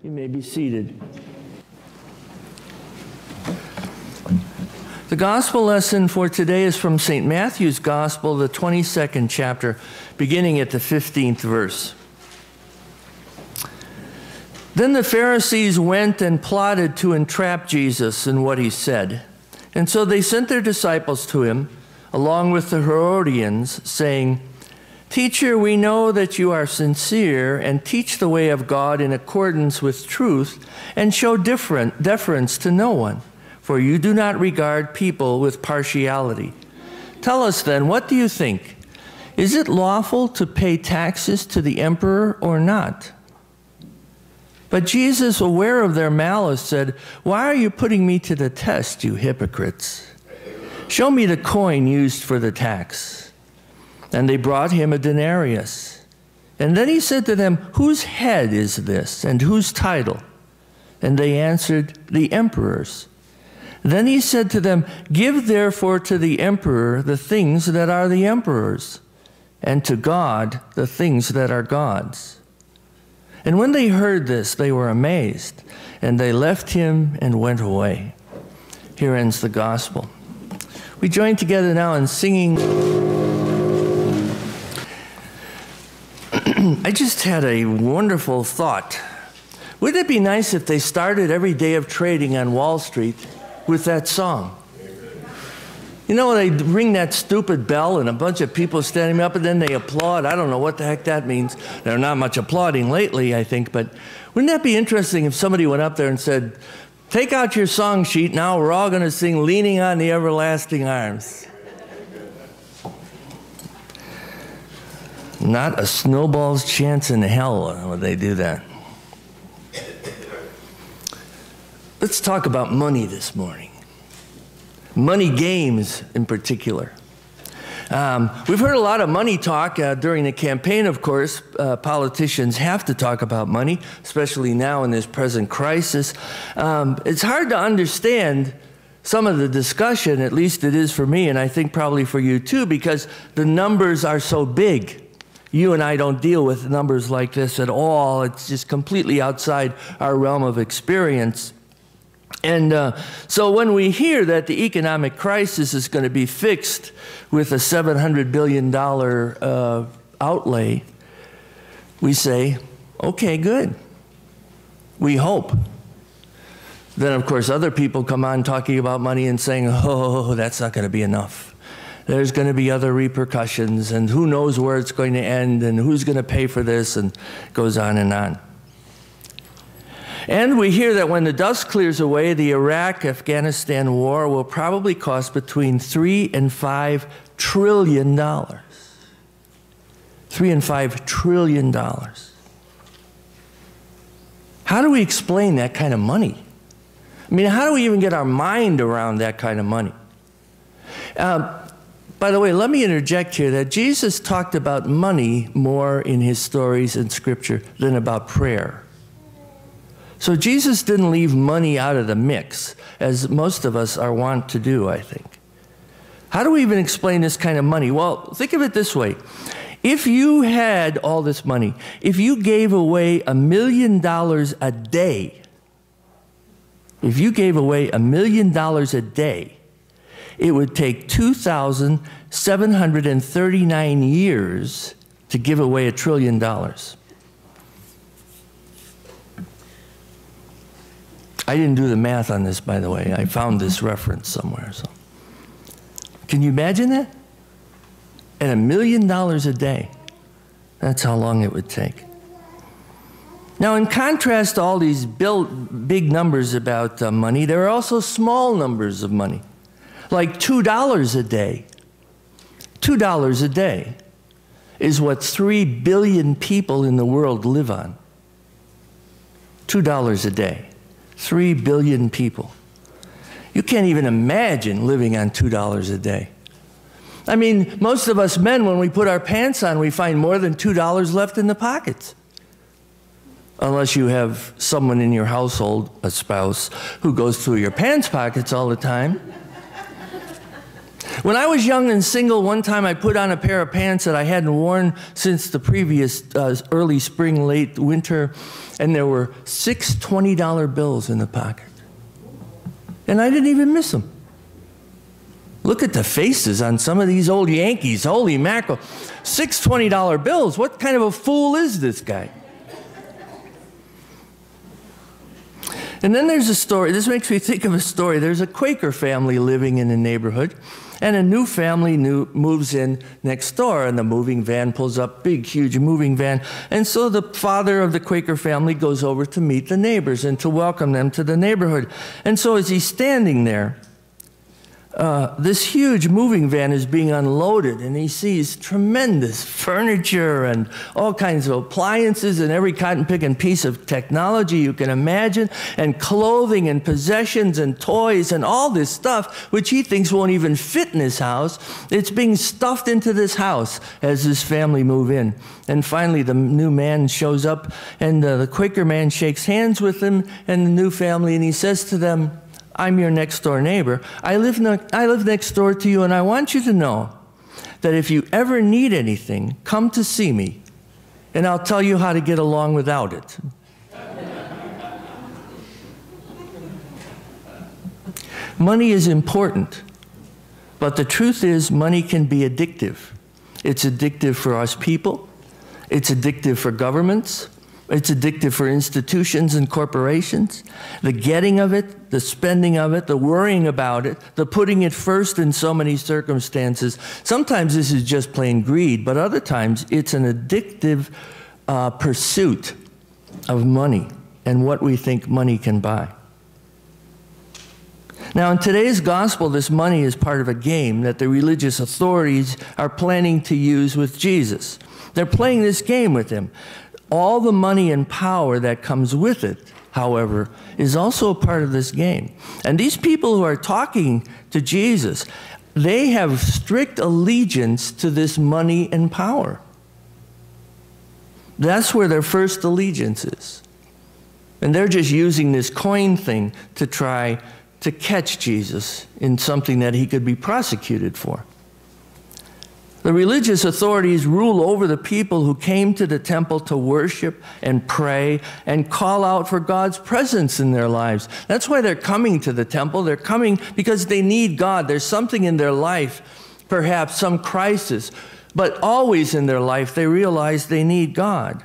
You may be seated. The gospel lesson for today is from St. Matthew's Gospel, the 22nd chapter, beginning at the 15th verse. Then the Pharisees went and plotted to entrap Jesus in what he said. And so they sent their disciples to him, along with the Herodians, saying, "Teacher, we know that you are sincere and teach the way of God in accordance with truth and show deference to no one, for you do not regard people with partiality. Tell us then, what do you think? Is it lawful to pay taxes to the emperor or not?" But Jesus, aware of their malice, said, "Why are you putting me to the test, you hypocrites? Show me the coin used for the tax." And they brought him a denarius. And then he said to them, "Whose head is this, and whose title?" And they answered, "The emperor's." Then he said to them, "Give therefore to the emperor the things that are the emperor's, and to God the things that are God's." And when they heard this, they were amazed, and they left him and went away. Here ends the gospel. We join together now in singing. I just had a wonderful thought. Wouldn't it be nice if they started every day of trading on Wall Street with that song? You know, they ring that stupid bell and a bunch of people standing up and then they applaud. I don't know what the heck that means. There's not much applauding lately, I think, but wouldn't that be interesting if somebody went up there and said, "Take out your song sheet, now we're all going to sing Leaning on the Everlasting Arms." Not a snowball's chance in hell would they do that. Let's talk about money this morning. Money games in particular. We've heard a lot of money talk during the campaign, of course. Politicians have to talk about money, especially now in this present crisis. It's hard to understand some of the discussion, at least it is for me, and I think probably for you too, because the numbers are so big. You and I don't deal with numbers like this at all. It's just completely outside our realm of experience. And so when we hear that the economic crisis is going to be fixed with a $700 billion outlay, we say, okay, good. We hope. Then, of course, other people come on talking about money and saying, oh, that's not going to be enough. There's going to be other repercussions, and who knows where it's going to end, and who's going to pay for this, and it goes on and on. And we hear that when the dust clears away, the Iraq-Afghanistan war will probably cost between $3 and $5 trillion. $3 and $5 trillion. How do we explain that kind of money? I mean, how do we even get our mind around that kind of money? By the way, let me interject here that Jesus talked about money more in his stories in Scripture than about prayer. So Jesus didn't leave money out of the mix, as most of us are wont to do, I think. How do we even explain this kind of money? Well, think of it this way. If you had all this money, if you gave away $1 million a day, if you gave away $1 million a day, it would take 2,739 years to give away $1 trillion. I didn't do the math on this, by the way. I found this reference somewhere. So, can you imagine that? At $1 million a day, that's how long it would take. Now, in contrast to all these big numbers about money, there are also small numbers of money, like $2 a day. $2 a day is what 3 billion people in the world live on. $2 a day. 3 billion people. You can't even imagine living on $2 a day. I mean, most of us men, when we put our pants on, we find more than $2 left in the pockets. Unless you have someone in your household, a spouse, who goes through your pants pockets all the time. When I was young and single, one time I put on a pair of pants that I hadn't worn since the previous early spring, late winter, and there were 6 $20 bills in the pocket. And I didn't even miss them. Look at the faces on some of these old Yankees. Holy mackerel. 6 $20 bills. What kind of a fool is this guy? And then there's a story. This makes me think of a story. There's a Quaker family living in a neighborhood, and a new family moves in next door, and the moving van pulls up, big, huge moving van. And so the father of the Quaker family goes over to meet the neighbors and to welcome them to the neighborhood. And so as he's standing there, this huge moving van is being unloaded, and he sees tremendous furniture and all kinds of appliances and every cotton-picking piece of technology you can imagine, and clothing and possessions and toys and all this stuff, which he thinks won't even fit in his house. It's being stuffed into this house as this family move in. And finally, the new man shows up, and the Quaker man shakes hands with him and the new family, and he says to them, "I'm your next-door neighbor. I live next door to you, and I want you to know that if you ever need anything, come to see me, and I'll tell you how to get along without it." Money is important, but the truth is money can be addictive. It's addictive for us people. It's addictive for governments. It's addictive for institutions and corporations. The getting of it, the spending of it, the worrying about it, the putting it first in so many circumstances. Sometimes this is just plain greed, but other times it's an addictive pursuit of money and what we think money can buy. Now, in today's gospel, this money is part of a game that the religious authorities are planning to use with Jesus. They're playing this game with him. All the money and power that comes with it, however, is also a part of this game. And these people who are talking to Jesus, they have strict allegiance to this money and power. That's where their first allegiance is. And they're just using this coin thing to try to catch Jesus in something that he could be prosecuted for. The religious authorities rule over the people who came to the temple to worship and pray and call out for God's presence in their lives. That's why they're coming to the temple. They're coming because they need God. There's something in their life, perhaps some crisis, but always in their life they realize they need God.